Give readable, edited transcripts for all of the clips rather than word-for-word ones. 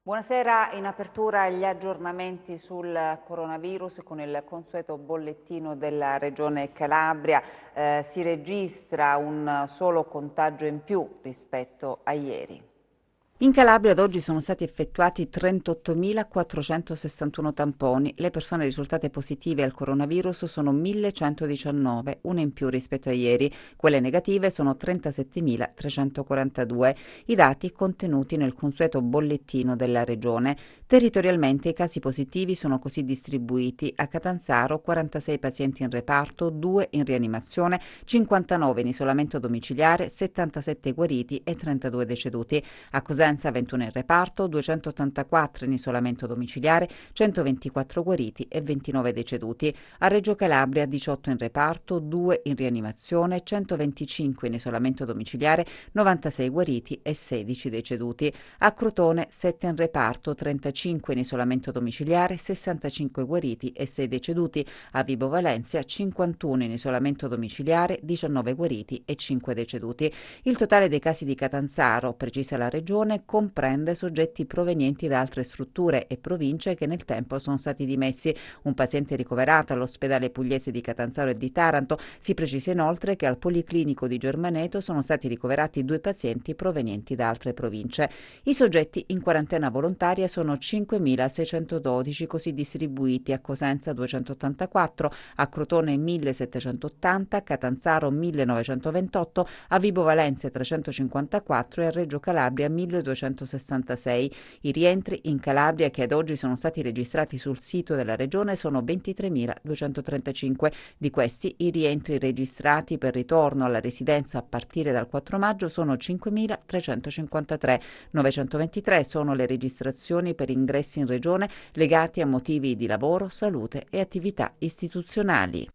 Buonasera, in apertura gli aggiornamenti sul coronavirus con il consueto bollettino della Regione Calabria. Si registra un solo contagio in più rispetto a ieri. In Calabria ad oggi sono stati effettuati 38.461 tamponi. Le persone risultate positive al coronavirus sono 1.119, una in più rispetto a ieri. Quelle negative sono 37.342. I dati contenuti nel consueto bollettino della Regione. Territorialmente i casi positivi sono così distribuiti: a Catanzaro 46 pazienti in reparto, 2 in rianimazione, 59 in isolamento domiciliare, 77 guariti e 32 deceduti. A Cosenza 21 in reparto, 284 in isolamento domiciliare, 124 guariti e 29 deceduti. A Reggio Calabria 18 in reparto, 2 in rianimazione, 125 in isolamento domiciliare, 96 guariti e 16 deceduti. A Crotone 7 in reparto, 35 in isolamento domiciliare, 65 guariti e 6 deceduti. A Vibo Valentia 51 in isolamento domiciliare, 19 guariti e 5 deceduti. Il totale dei casi di Catanzaro, precisa la Regione, comprende soggetti provenienti da altre strutture e province che nel tempo sono stati dimessi. Un paziente ricoverato all'ospedale pugliese di Catanzaro e di Taranto. Si precisa inoltre che al Policlinico di Germaneto sono stati ricoverati 2 pazienti provenienti da altre province. I soggetti in quarantena volontaria sono 5.612, così distribuiti: a Cosenza 284, a Crotone 1.780, a Catanzaro 1.928, a Vibo Valentia 354 e a Reggio Calabria 1.266. I rientri in Calabria che ad oggi sono stati registrati sul sito della Regione sono 23.235. Di questi, i rientri registrati per ritorno alla residenza a partire dal 4 maggio sono 5.353. 923 sono le registrazioni per ingressi in Regione legati a motivi di lavoro, salute e attività istituzionali.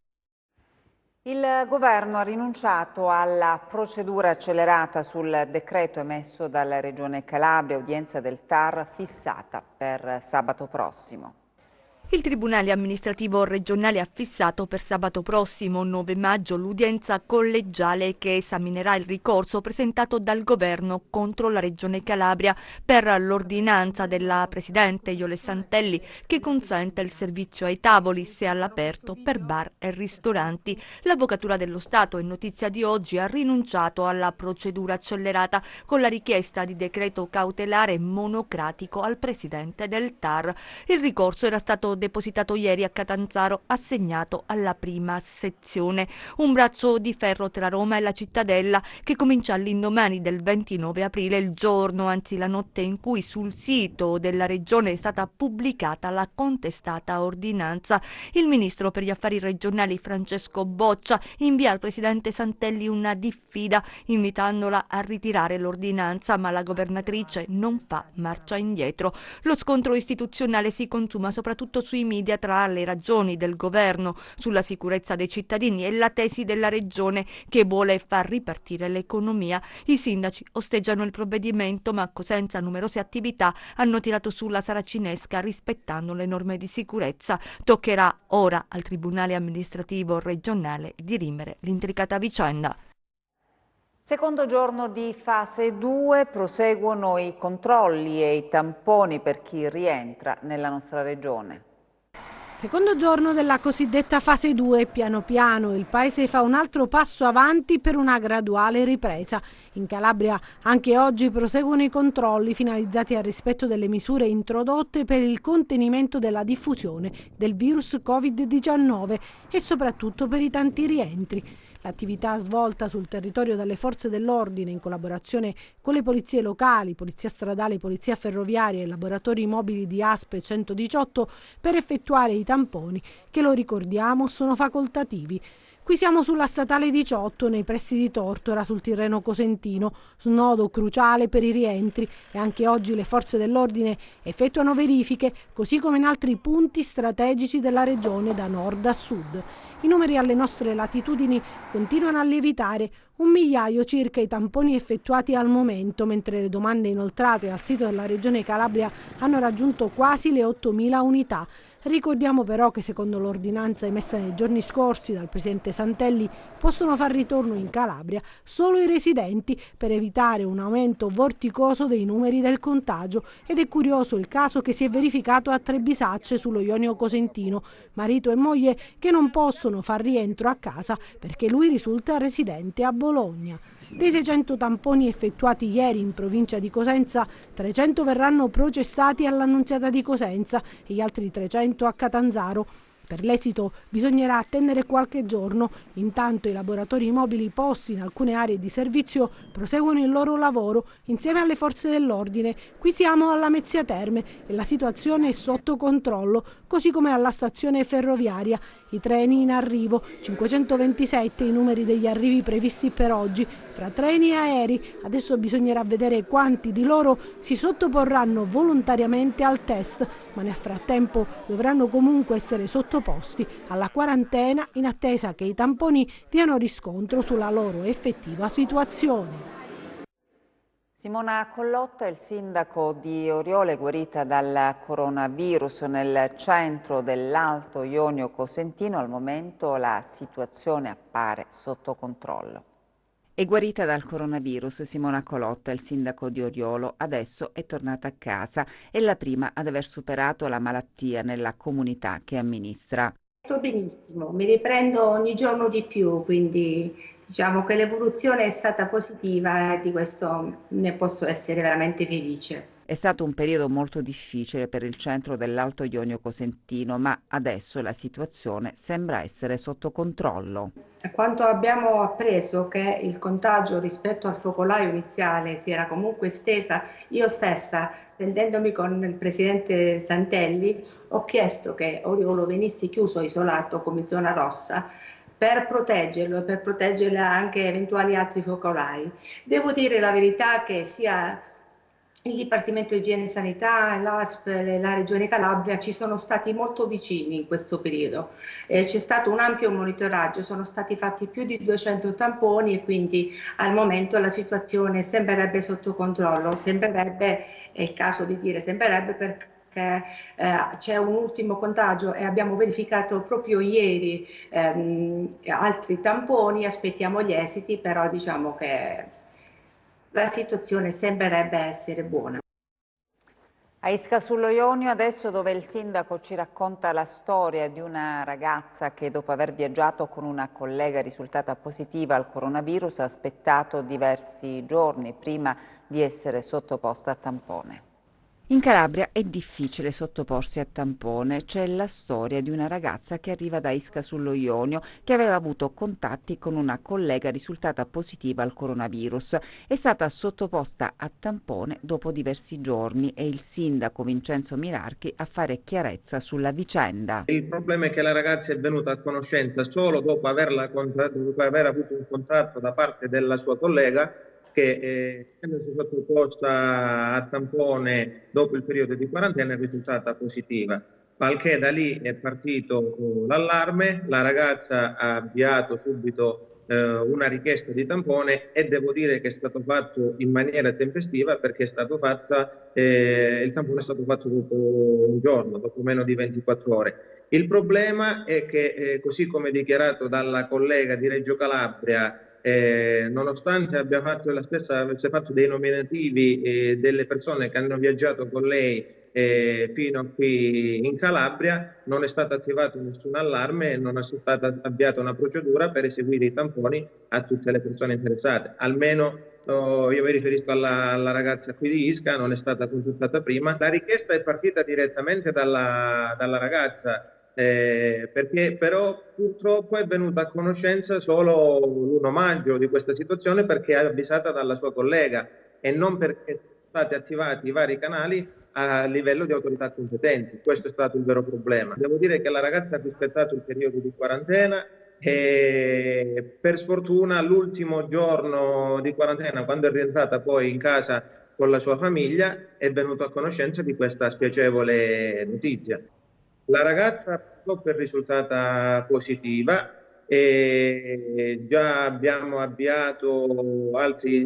Il governo ha rinunciato alla procedura accelerata sul decreto emesso dalla Regione Calabria, udienza del TAR fissata per sabato prossimo. Il Tribunale amministrativo regionale ha fissato per sabato prossimo, 9 maggio, l'udienza collegiale che esaminerà il ricorso presentato dal governo contro la Regione Calabria per l'ordinanza della Presidente Iole Santelli che consente il servizio ai tavoli, se all'aperto, per bar e ristoranti. L'Avvocatura dello Stato, in notizia di oggi, ha rinunciato alla procedura accelerata con la richiesta di decreto cautelare monocratico al Presidente del TAR. Il ricorso era stato depositato ieri a Catanzaro, assegnato alla prima sezione. Un braccio di ferro tra Roma e la cittadella che comincia all'indomani del 29 aprile, il giorno, anzi la notte in cui sul sito della Regione è stata pubblicata la contestata ordinanza. Il ministro per gli affari regionali Francesco Boccia invia al presidente Santelli una diffida invitandola a ritirare l'ordinanza, ma la governatrice non fa marcia indietro. Lo scontro istituzionale si consuma soprattutto sui media tra le ragioni del governo sulla sicurezza dei cittadini e la tesi della regione che vuole far ripartire l'economia. I sindaci osteggiano il provvedimento, ma a Cosenza numerose attività hanno tirato su la saracinesca rispettando le norme di sicurezza. Toccherà ora al Tribunale amministrativo regionale dirimere l'intricata vicenda. Secondo giorno di fase 2, proseguono i controlli e i tamponi per chi rientra nella nostra regione. Secondo giorno della cosiddetta fase 2, piano piano il Paese fa un altro passo avanti per una graduale ripresa. In Calabria anche oggi proseguono i controlli finalizzati al rispetto delle misure introdotte per il contenimento della diffusione del virus Covid-19 e soprattutto per i tanti rientri. L'attività svolta sul territorio dalle forze dell'ordine in collaborazione con le polizie locali, polizia stradale, polizia ferroviaria e laboratori mobili di ASP 118 per effettuare i tamponi che, lo ricordiamo, sono facoltativi. Qui siamo sulla statale 18 nei pressi di Tortora sul Tirreno Cosentino, snodo cruciale per i rientri, e anche oggi le forze dell'ordine effettuano verifiche, così come in altri punti strategici della regione da nord a sud. I numeri alle nostre latitudini continuano a lievitare, 1.000.000 circa i tamponi effettuati al momento, mentre le domande inoltrate al sito della Regione Calabria hanno raggiunto quasi le 8.000 unità. Ricordiamo però che secondo l'ordinanza emessa nei giorni scorsi dal presidente Santelli possono far ritorno in Calabria solo i residenti per evitare un aumento vorticoso dei numeri del contagio, ed è curioso il caso che si è verificato a Trebisacce sullo Ionio Cosentino, marito e moglie che non possono far rientro a casa perché lui risulta residente a Bologna. Dei 600 tamponi effettuati ieri in provincia di Cosenza, 300 verranno processati all'Annunziata di Cosenza e gli altri 300 a Catanzaro. Per l'esito bisognerà attendere qualche giorno. Intanto i laboratori mobili posti in alcune aree di servizio proseguono il loro lavoro insieme alle forze dell'ordine. Qui siamo alla Mezzia Terme e la situazione è sotto controllo, così come alla stazione ferroviaria. I treni in arrivo, 527 i numeri degli arrivi previsti per oggi, fra treni e aerei. Adesso bisognerà vedere quanti di loro si sottoporranno volontariamente al test, ma nel frattempo dovranno comunque essere sottoposti alla quarantena in attesa che i tamponi diano riscontro sulla loro effettiva situazione. Simona Collotta, il sindaco di Oriolo, è guarita dal coronavirus nel centro dell'Alto Ionio Cosentino. Al momento la situazione appare sotto controllo. È guarita dal coronavirus Simona Collotta, il sindaco di Oriolo. Adesso è tornata a casa. È la prima ad aver superato la malattia nella comunità che amministra. Sto benissimo, mi riprendo ogni giorno di più, quindi diciamo che l'evoluzione è stata positiva e di questo ne posso essere veramente felice. È stato un periodo molto difficile per il centro dell'Alto Ionio Cosentino, ma adesso la situazione sembra essere sotto controllo. A quanto abbiamo appreso che il contagio rispetto al focolaio iniziale si era comunque estesa, io stessa, sentendomi con il presidente Santelli, ho chiesto che Oriolo venisse chiuso, isolato come zona rossa, per proteggerlo e per proteggere anche eventuali altri focolai. Devo dire la verità che sia il Dipartimento di Igiene e Sanità, l'ASP e la Regione Calabria ci sono stati molto vicini in questo periodo. C'è stato un ampio monitoraggio, sono stati fatti più di 200 tamponi e quindi al momento la situazione sembrerebbe sotto controllo, sembrerebbe, è il caso di dire sembrerebbe perché c'è un ultimo contagio e abbiamo verificato proprio ieri altri tamponi, aspettiamo gli esiti, però diciamo che la situazione sembrerebbe essere buona. A Isca sullo Ionio adesso, dove il sindaco ci racconta la storia di una ragazza che dopo aver viaggiato con una collega risultata positiva al coronavirus ha aspettato diversi giorni prima di essere sottoposta a tampone. In Calabria è difficile sottoporsi a tampone. C'è la storia di una ragazza che arriva da Isca sullo Ionio, che aveva avuto contatti con una collega risultata positiva al coronavirus. È stata sottoposta a tampone dopo diversi giorni e il sindaco Vincenzo Mirarchi a fare chiarezza sulla vicenda. Il problema è che la ragazza è venuta a conoscenza solo dopo aver avuto un contatto da parte della sua collega, che essendosi sottoposta a tampone dopo il periodo di quarantena è risultata positiva. Al che da lì è partito l'allarme, la ragazza ha avviato subito una richiesta di tampone e devo dire che è stato fatto in maniera tempestiva, perché è stato il tampone è stato fatto dopo un giorno, dopo meno di 24 ore. Il problema è che, così come dichiarato dalla collega di Reggio Calabria, nonostante abbia fatto avesse fatto dei nominativi delle persone che hanno viaggiato con lei fino a qui in Calabria, non è stato attivato nessun allarme e non è stata avviata una procedura per eseguire i tamponi a tutte le persone interessate. Almeno io mi riferisco alla ragazza qui di Isca, non è stata consultata prima. La richiesta è partita direttamente dalla ragazza, perché però purtroppo è venuta a conoscenza solo l'1 maggio di questa situazione, perché è avvisata dalla sua collega e non perché sono stati attivati i vari canali a livello di autorità competenti. Questo è stato il vero problema. Devo dire che la ragazza ha rispettato il periodo di quarantena e per sfortuna l'ultimo giorno di quarantena, quando è rientrata poi in casa con la sua famiglia, è venuta a conoscenza di questa spiacevole notizia. La ragazza purtroppo è risultata positiva e già abbiamo avviato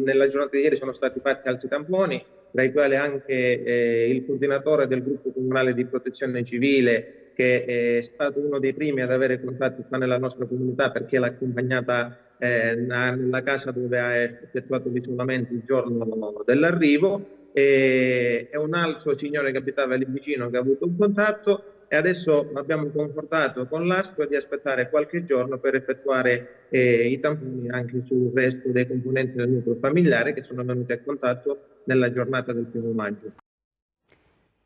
nella giornata di ieri sono stati fatti altri tamponi, tra i quali anche il coordinatore del gruppo comunale di protezione civile che è stato uno dei primi ad avere contatti qua nella nostra comunità, perché l'ha accompagnata nella casa dove ha effettuato l'isolamento il giorno dell'arrivo, e un altro signore che abitava lì vicino che ha avuto un contatto, e adesso abbiamo concordato con l'ASP di aspettare qualche giorno per effettuare i tamponi anche sul resto dei componenti del nucleo familiare che sono venuti a contatto nella giornata del 1° maggio.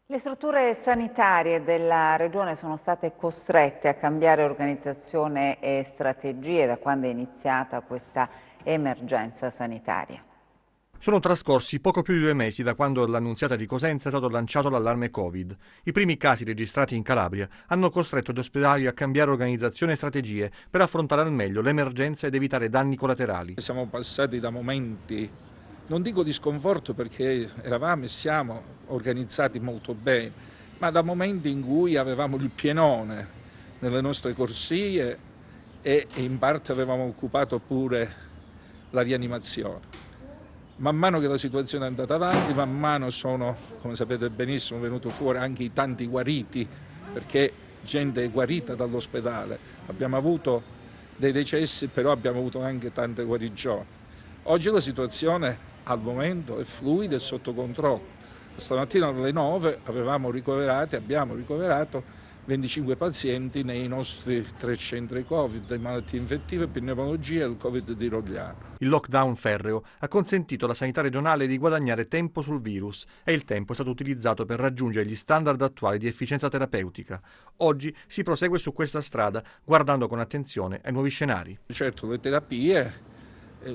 Le strutture sanitarie della Regione sono state costrette a cambiare organizzazione e strategie da quando è iniziata questa emergenza sanitaria. Sono trascorsi poco più di 2 mesi da quando all'Annunziata di Cosenza è stato lanciato l'allarme Covid. I primi casi registrati in Calabria hanno costretto gli ospedali a cambiare organizzazione e strategie per affrontare al meglio l'emergenza ed evitare danni collaterali. Siamo passati da momenti, non dico di sconforto perché eravamo e siamo organizzati molto bene, ma da momenti in cui avevamo il pienone nelle nostre corsie e in parte avevamo occupato pure la rianimazione. Man mano che la situazione è andata avanti, man mano sono, come sapete benissimo, venuti fuori anche i tanti guariti, perché gente è guarita dall'ospedale. Abbiamo avuto dei decessi, però abbiamo avuto anche tante guarigioni. Oggi la situazione al momento è fluida e sotto controllo. Stamattina alle 9 abbiamo ricoverato 25 pazienti nei nostri 3 centri Covid, di malattie infettive, pneumologia e il Covid di Rogliano. Il lockdown ferreo ha consentito alla sanità regionale di guadagnare tempo sul virus e il tempo è stato utilizzato per raggiungere gli standard attuali di efficienza terapeutica. Oggi si prosegue su questa strada guardando con attenzione ai nuovi scenari. Certo, le terapie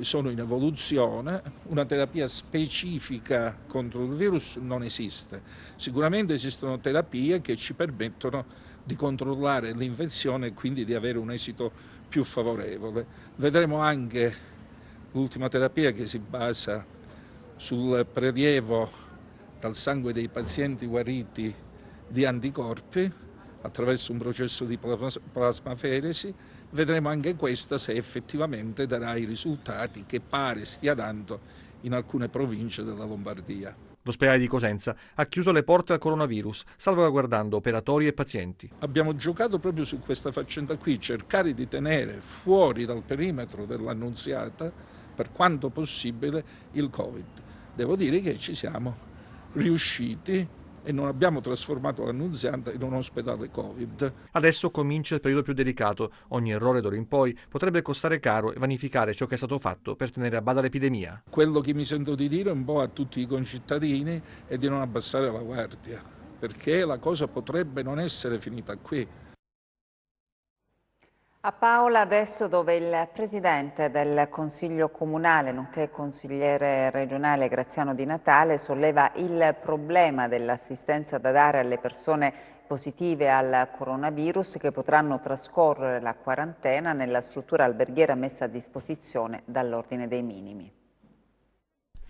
sono in evoluzione, una terapia specifica contro il virus non esiste. Sicuramente esistono terapie che ci permettono di controllare l'infezione e quindi di avere un esito più favorevole. Vedremo anche l'ultima terapia che si basa sul prelievo dal sangue dei pazienti guariti di anticorpi attraverso un processo di plasmaferesi. Vedremo anche questa se effettivamente darà i risultati che pare stia dando in alcune province della Lombardia. L'ospedale di Cosenza ha chiuso le porte al coronavirus, salvaguardando operatori e pazienti. Abbiamo giocato proprio su questa faccenda qui, cercare di tenere fuori dal perimetro dell'Annunziata, per quanto possibile, il Covid. Devo dire che ci siamo riusciti e non abbiamo trasformato l'Annunziata in un ospedale Covid. Adesso comincia il periodo più delicato. Ogni errore d'ora in poi potrebbe costare caro e vanificare ciò che è stato fatto per tenere a bada l'epidemia. Quello che mi sento di dire un po' a tutti i concittadini è di non abbassare la guardia, perché la cosa potrebbe non essere finita qui. A Paola adesso, dove il presidente del Consiglio Comunale, nonché consigliere regionale Graziano Di Natale, solleva il problema dell'assistenza da dare alle persone positive al coronavirus che potranno trascorrere la quarantena nella struttura alberghiera messa a disposizione dall'Ordine dei Minimi.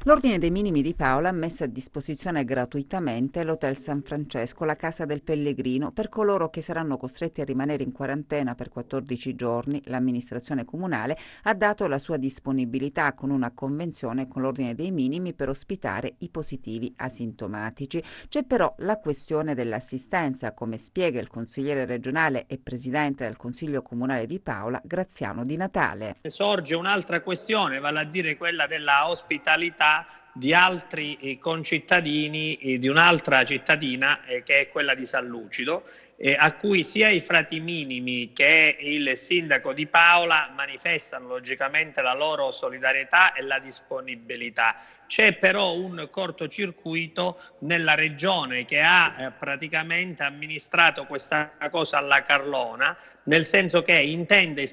L'Ordine dei Minimi di Paola ha messo a disposizione gratuitamente l'Hotel San Francesco, la Casa del Pellegrino, per coloro che saranno costretti a rimanere in quarantena per 14 giorni. L'amministrazione comunale ha dato la sua disponibilità con una convenzione con l'Ordine dei Minimi per ospitare i positivi asintomatici. C'è però la questione dell'assistenza, come spiega il consigliere regionale e presidente del Consiglio Comunale di Paola, Graziano Di Natale. Sorge un'altra questione, vale a dire quella della ospitalità di altri concittadini di un'altra cittadina che è quella di San Lucido, a cui sia i frati minimi che il sindaco di Paola manifestano logicamente la loro solidarietà e la disponibilità. C'è però un cortocircuito nella regione che ha praticamente amministrato questa cosa alla Carlona, nel senso che intende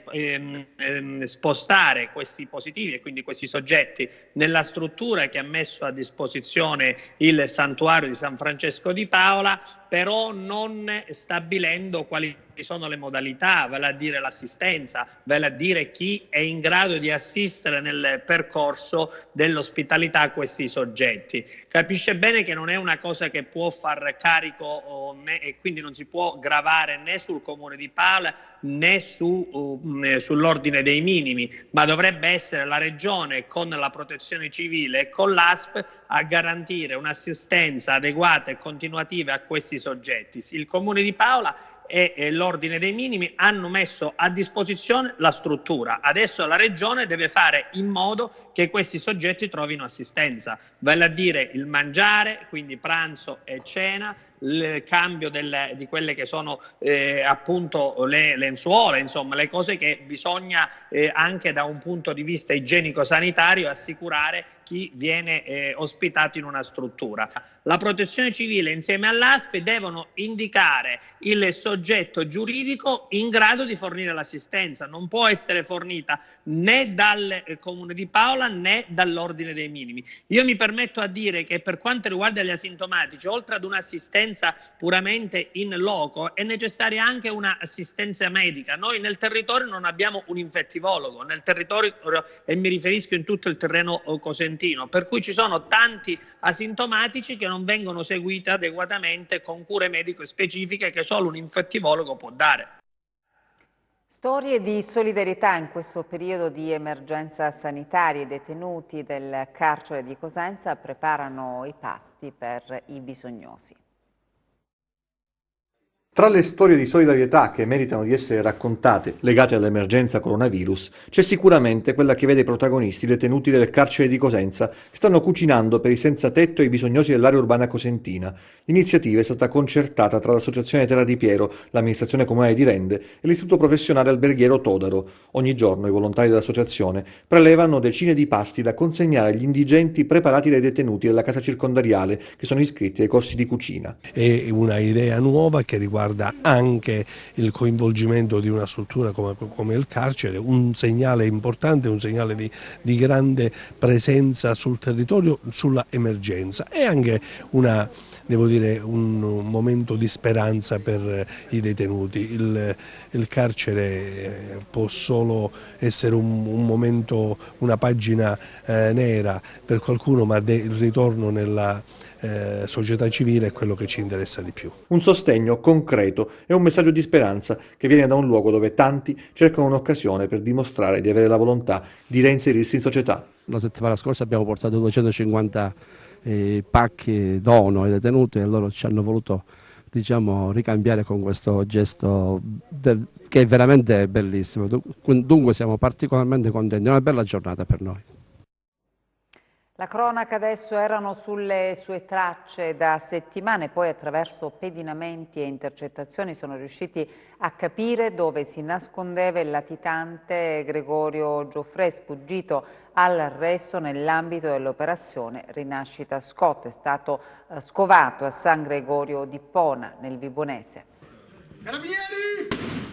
spostare questi positivi e quindi questi soggetti nella struttura che ha messo a disposizione il santuario di San Francesco di Paola, però non stabilendo quali sono le modalità, vale a dire l'assistenza, vale a dire chi è in grado di assistere nel percorso dell'ospitalità a questi soggetti. Capisce bene che non è una cosa che può far carico e quindi non si può gravare né sul Comune di Paola né sull'Ordine dei Minimi, ma dovrebbe essere la Regione con la Protezione Civile e con l'ASP a garantire un'assistenza adeguata e continuativa a questi soggetti. Il Comune di Paola e l'Ordine dei Minimi hanno messo a disposizione la struttura. Adesso la Regione deve fare in modo che questi soggetti trovino assistenza, vale a dire il mangiare, quindi pranzo e cena, il cambio di quelle che sono appunto le lenzuola, insomma le cose che bisogna anche da un punto di vista igienico-sanitario assicurare chi viene ospitato in una struttura. La Protezione Civile insieme all'ASP devono indicare il soggetto giuridico in grado di fornire l'assistenza, non può essere fornita né dal Comune di Paola né dall'Ordine dei Minimi. Io mi permetto a dire che per quanto riguarda gli asintomatici, oltre ad un'assistenza puramente in loco, è necessaria anche un'assistenza medica. Noi nel territorio non abbiamo un infettivologo, nel territorio, e mi riferisco in tutto il terreno cosentino, per cui ci sono tanti asintomatici che non vengono seguiti adeguatamente con cure mediche specifiche che solo un infettivologo può dare. Storie di solidarietà in questo periodo di emergenza sanitaria. I detenuti del carcere di Cosenza preparano i pasti per i bisognosi. Tra le storie di solidarietà che meritano di essere raccontate, legate all'emergenza coronavirus, c'è sicuramente quella che vede i protagonisti detenuti del carcere di Cosenza che stanno cucinando per i senza tetto e i bisognosi dell'area urbana cosentina. L'iniziativa è stata concertata tra l'Associazione Terra di Piero, l'amministrazione comunale di Rende e l'Istituto Professionale Alberghiero Todaro. Ogni giorno i volontari dell'associazione prelevano decine di pasti da consegnare agli indigenti preparati dai detenuti della casa circondariale che sono iscritti ai corsi di cucina. È una idea nuova che riguarda anche il coinvolgimento di una struttura come il carcere, un segnale importante, un segnale di grande presenza sul territorio sulla emergenza e anche devo dire, un momento di speranza per i detenuti. Il carcere può solo essere un momento, una pagina nera per qualcuno, ma il ritorno nella società civile è quello che ci interessa di più. Un sostegno concreto e un messaggio di speranza che viene da un luogo dove tanti cercano un'occasione per dimostrare di avere la volontà di reinserirsi in società. La settimana scorsa abbiamo portato 250 pacchi dono ai detenuti e loro ci hanno voluto, diciamo, ricambiare con questo gesto che è veramente bellissimo. Dunque siamo particolarmente contenti, è una bella giornata per noi. La cronaca adesso erano sulle sue tracce da settimane, poi attraverso pedinamenti e intercettazioni sono riusciti a capire dove si nascondeva il latitante Gregorio Gioffrè, sfuggito all'arresto nell'ambito dell'operazione Rinascita Scott. È stato scovato a San Gregorio di Pona, nel Vibonese. Carabinieri!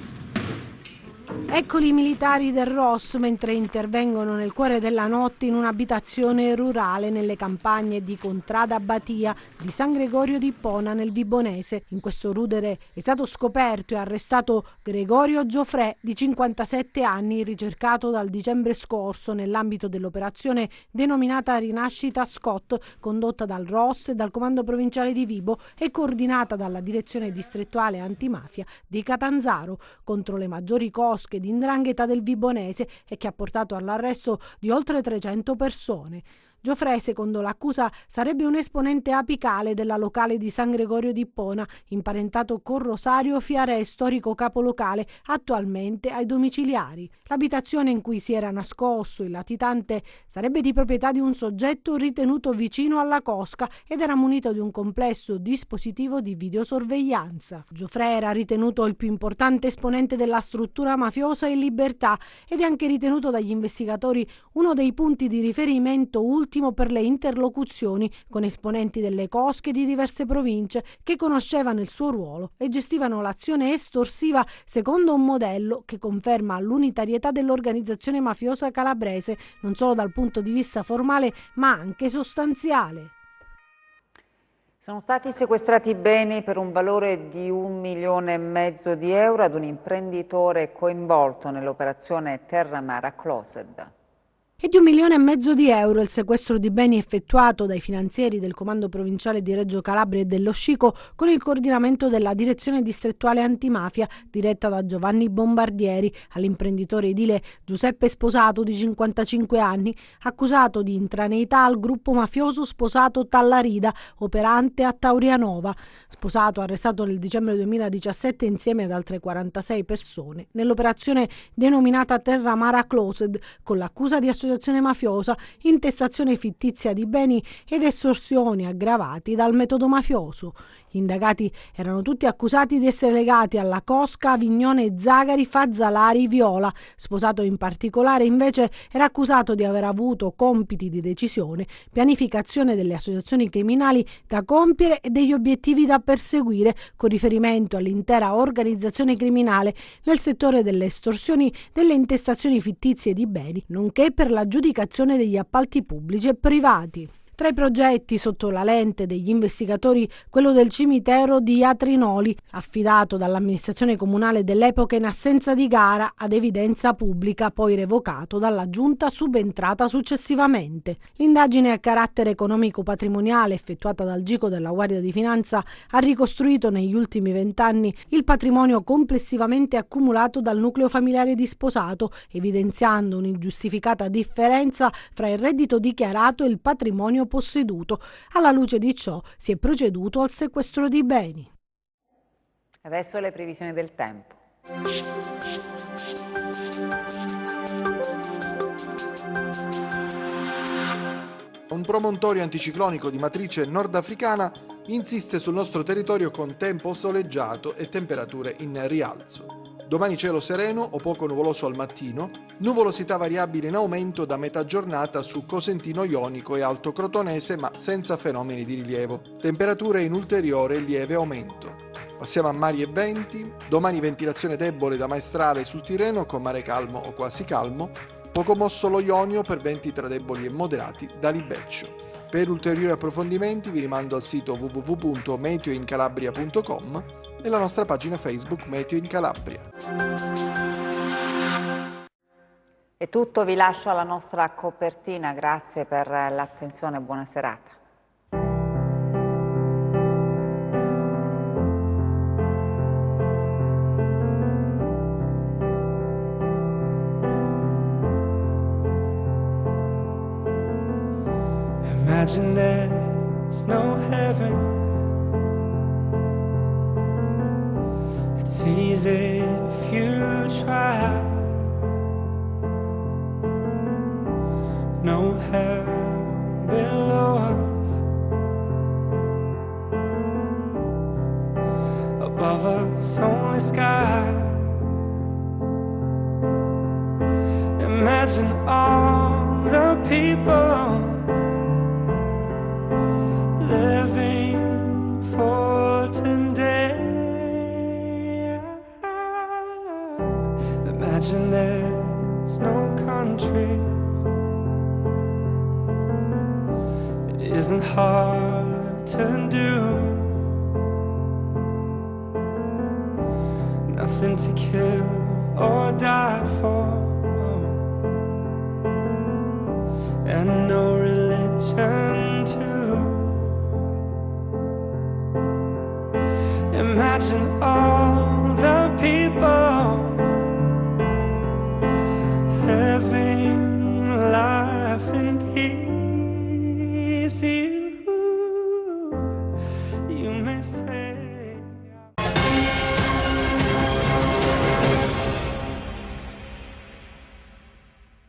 Eccoli i militari del ROS mentre intervengono nel cuore della notte in un'abitazione rurale nelle campagne di Contrada Batia di San Gregorio di Pona nel Vibonese. In questo rudere è stato scoperto e arrestato Gregorio Gioffrè, di 57 anni, ricercato dal dicembre scorso nell'ambito dell'operazione denominata Rinascita Scott, condotta dal ROS e dal Comando Provinciale di Vibo e coordinata dalla Direzione Distrettuale Antimafia di Catanzaro contro le maggiori cosche di 'ndrangheta del Vibonese e che ha portato all'arresto di oltre 300 persone. Gioffrè, secondo l'accusa, sarebbe un esponente apicale della locale di San Gregorio di Pona, imparentato con Rosario Fiarè, storico capolocale, attualmente ai domiciliari. L'abitazione in cui si era nascosto il latitante sarebbe di proprietà di un soggetto ritenuto vicino alla cosca ed era munito di un complesso dispositivo di videosorveglianza. Gioffrè era ritenuto il più importante esponente della struttura mafiosa in libertà ed è anche ritenuto dagli investigatori uno dei punti di riferimento ultimo per le interlocuzioni con esponenti delle cosche di diverse province che conoscevano il suo ruolo e gestivano l'azione estorsiva secondo un modello che conferma l'unitarietà dell'organizzazione mafiosa calabrese non solo dal punto di vista formale ma anche sostanziale. Sono stati sequestrati beni per un valore di 1,5 milioni di euro ad un imprenditore coinvolto nell'operazione Terramara Closed. E di 1,5 milioni di euro il sequestro di beni effettuato dai finanzieri del Comando Provinciale di Reggio Calabria e dello Scico con il coordinamento della Direzione Distrettuale Antimafia diretta da Giovanni Bombardieri all'imprenditore edile Giuseppe Sposato di 55 anni, accusato di intraneità al gruppo mafioso Sposato Tallarida, operante a Taurianova. Sposato arrestato nel dicembre 2017 insieme ad altre 46 persone nell'operazione denominata Terra Mara Closed con l'accusa di associazione mafiosa, intestazione fittizia di beni ed estorsioni aggravati dal metodo mafioso. Gli indagati erano tutti accusati di essere legati alla Cosca, Avignone, Zagari, Fazzalari, Viola. Sposato in particolare invece era accusato di aver avuto compiti di decisione, pianificazione delle associazioni criminali da compiere e degli obiettivi da perseguire con riferimento all'intera organizzazione criminale nel settore delle estorsioni, delle intestazioni fittizie di beni, nonché per l'aggiudicazione degli appalti pubblici e privati. Tra i progetti sotto la lente degli investigatori quello del cimitero di Atrinoli, affidato dall'amministrazione comunale dell'epoca in assenza di gara ad evidenza pubblica, poi revocato dalla giunta subentrata successivamente. L'indagine a carattere economico-patrimoniale effettuata dal GICO della Guardia di Finanza ha ricostruito negli ultimi 20 anni il patrimonio complessivamente accumulato dal nucleo familiare di Sposato, evidenziando un'ingiustificata differenza fra il reddito dichiarato e il patrimonio posseduto. Alla luce di ciò si è proceduto al sequestro di beni. Adesso le previsioni del tempo. Un promontorio anticiclonico di matrice nordafricana insiste sul nostro territorio con tempo soleggiato e temperature in rialzo. Domani cielo sereno o poco nuvoloso al mattino, nuvolosità variabile in aumento da metà giornata su Cosentino Ionico e Alto Crotonese, ma senza fenomeni di rilievo. Temperature in ulteriore lieve aumento. Passiamo a mari e venti. Domani ventilazione debole da maestrale sul Tirreno con mare calmo o quasi calmo. Poco mosso lo Ionio per venti tra deboli e moderati da libeccio. Per ulteriori approfondimenti vi rimando al sito www.meteoincalabria.com e la nostra pagina Facebook Meteo in Calabria. È tutto, vi lascio alla nostra copertina, grazie per l'attenzione, buona serata. Imagine there's no heaven. It's easy if you try. No hell below us. Above us only sky. Imagine all the people living for today. Imagine there's no countries. It isn't hard to do. Nothing to kill or die for. And no religion